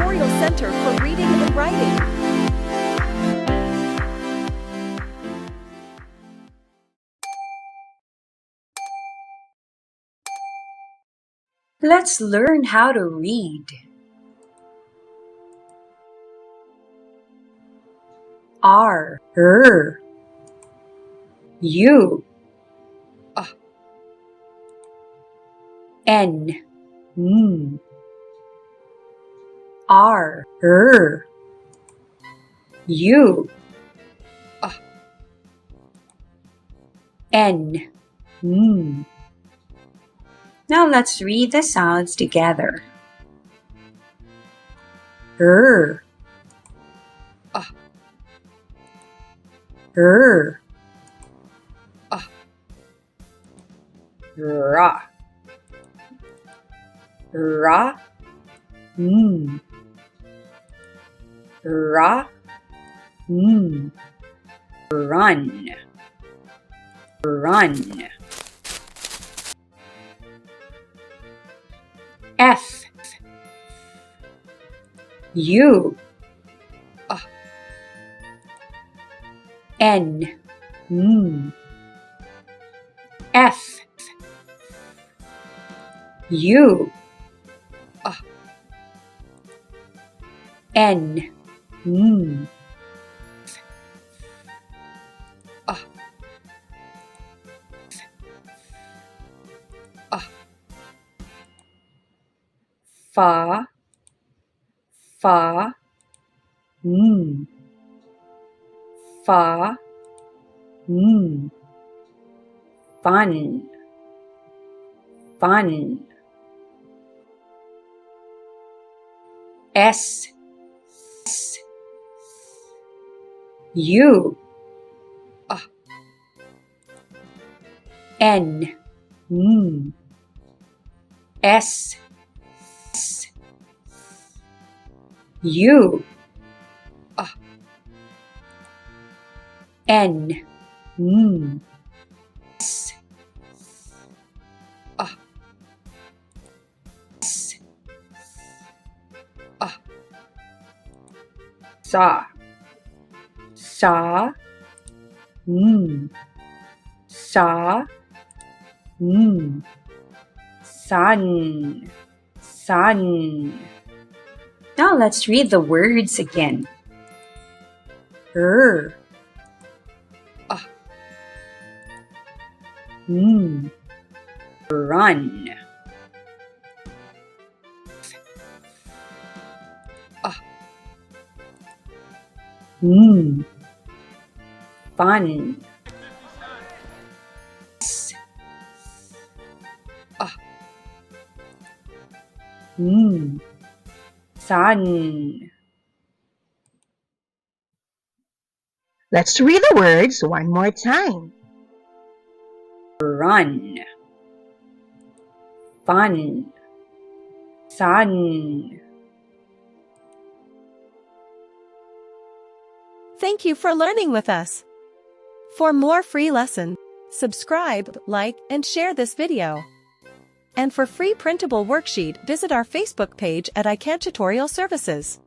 Tutorial Center for Reading and Writing. Let's learn how to read. R, U, N, R, U, N. Now let's read the sounds together. R, ra, ra, ra, run, run. F, U, N, F, U, N, fa, fa, fa, fun, fun. S, U, N, S, U, N, S, sa, sa, sa, sun, sun. Now let's read the words again. Run, fun, sun. Let's read the words one more time. Run, fun, sun. Thank you for learning with us. For more free lessons, subscribe, like, and share this video. And for free printable worksheet, visit our Facebook page at iCan Tutorial Services.